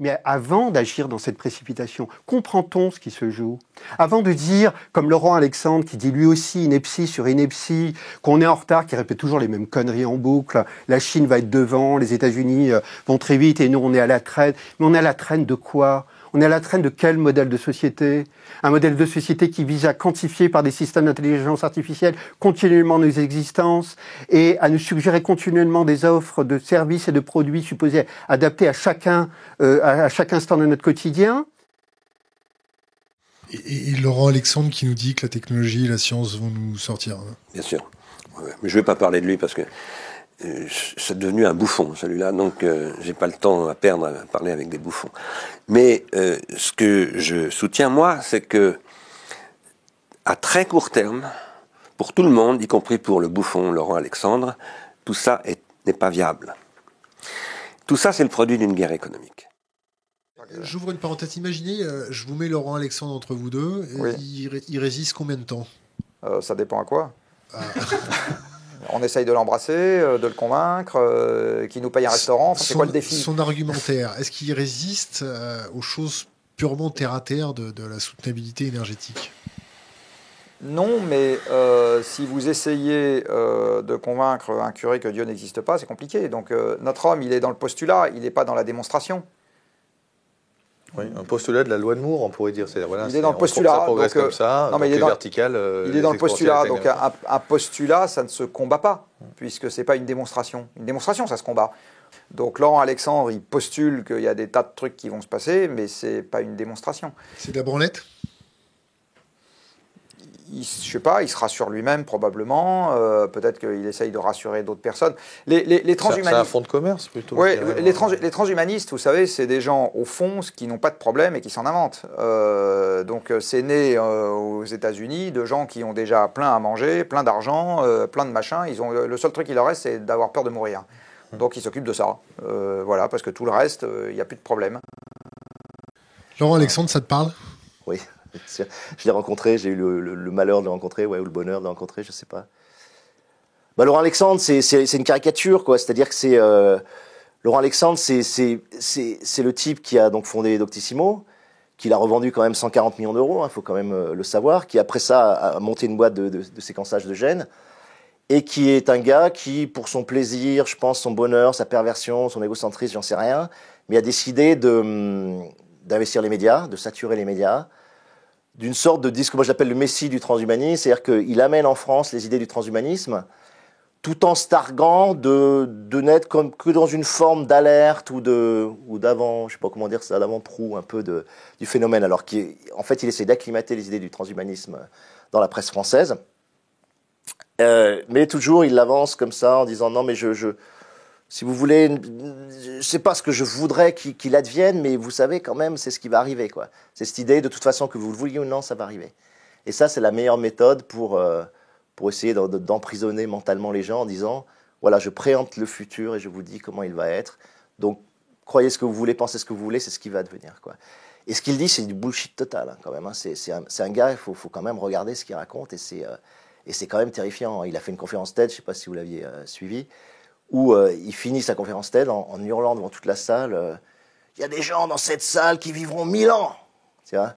Mais avant d'agir dans cette précipitation, comprend-on ce qui se joue? Avant de dire, comme Laurent Alexandre, qui dit lui aussi ineptie sur ineptie, qu'on est en retard, qui répète toujours les mêmes conneries en boucle, la Chine va être devant, les États-Unis vont très vite et nous on est à la traîne. Mais on est à la traîne de quoi? On est à la traîne de quel modèle de société? Un modèle de société qui vise à quantifier par des systèmes d'intelligence artificielle continuellement nos existences et à nous suggérer continuellement des offres de services et de produits supposés adaptés à chaque instant de notre quotidien. Et Laurent Alexandre qui nous dit que la technologie et la science vont nous sortir. Bien sûr. Ouais, mais je ne vais pas parler de lui parce que c'est devenu un bouffon, celui-là, donc j'ai pas le temps à perdre à parler avec des bouffons. Mais ce que je soutiens, moi, c'est que à très court terme, pour tout le monde, y compris pour le bouffon Laurent Alexandre, tout ça n'est pas viable. Tout ça, c'est le produit d'une guerre économique. J'ouvre une parenthèse. Imaginez, je vous mets Laurent Alexandre entre vous deux. Oui. Il résiste combien de temps? Ça dépend à quoi. On essaye de l'embrasser, de le convaincre, qu'il nous paye un restaurant. Enfin, c'est quoi le défi? Son argumentaire, est-ce qu'il résiste aux choses purement terre-à-terre de la soutenabilité énergétique? Non, mais si vous essayez de convaincre un curé que Dieu n'existe pas, c'est compliqué. Donc notre homme, il est dans le postulat, il n'est pas dans la démonstration. Oui, un postulat de la loi de Moore, on pourrait dire. Voilà, il est dans le postulat. Ça progresse donc, comme ça, non, mais il est vertical. Il est dans le postulat. Donc un postulat, ça ne se combat pas, puisque ce n'est pas une démonstration. Une démonstration, ça se combat. Donc Laurent Alexandre, il postule qu'il y a des tas de trucs qui vont se passer, mais ce n'est pas une démonstration. C'est de la branlette? Je ne sais pas, il se rassure lui-même probablement, peut-être qu'il essaye de rassurer d'autres personnes. Les transhumanistes... C'est un fonds de commerce plutôt. Oui, les transhumanistes, vous savez, c'est des gens au fond qui n'ont pas de problème et qui s'en inventent. Donc c'est né aux États-Unis de gens qui ont déjà plein à manger, plein d'argent, plein de machins. Le seul truc qui leur reste, c'est d'avoir peur de mourir. Donc ils s'occupent de ça. Voilà, parce que tout le reste, il n'y a plus de problème. Laurent Alexandre, ça te parle? Oui. Je l'ai rencontré, j'ai eu le malheur de le rencontrer, ou le bonheur de le rencontrer, je sais pas. Laurent Alexandre, c'est une caricature, quoi. C'est-à-dire que Laurent Alexandre, c'est le type qui a donc fondé Doctissimo, qu'il a revendu quand même 140 millions d'euros, faut quand même le savoir, qui après ça a monté une boîte de séquençage de gènes, et qui est un gars qui, pour son plaisir, je pense, son bonheur, sa perversion, son égocentrisme, j'en sais rien, mais a décidé d'investir les médias, de saturer les médias, d'une sorte de disque que moi j'appelle le messie du transhumanisme, c'est-à-dire qu'il amène en France les idées du transhumanisme, tout en se targuant de n'être que dans une forme d'alerte ou d'avant, je sais pas comment dire ça, d'avant-proue un peu du phénomène, alors qu'en fait il essaie d'acclimater les idées du transhumanisme dans la presse française, mais toujours il l'avance comme ça en disant non mais si vous voulez, je sais pas ce que je voudrais qu'il advienne, mais vous savez quand même, c'est ce qui va arriver, quoi. C'est cette idée, de toute façon, que vous le vouliez ou non, ça va arriver. Et ça, c'est la meilleure méthode pour essayer d'emprisonner mentalement les gens en disant, voilà, je préempte le futur et je vous dis comment il va être. Donc, croyez ce que vous voulez, pensez ce que vous voulez, c'est ce qui va advenir, quoi. Et ce qu'il dit, c'est du bullshit total, quand même. C'est un gars, il faut quand même regarder ce qu'il raconte, et c'est quand même terrifiant. Il a fait une conférence TED, je sais pas si vous l'aviez suivi, où il finit sa conférence TED en hurlant devant toute la salle, il y a des gens dans cette salle qui vivront 1000 ans. Tu vois,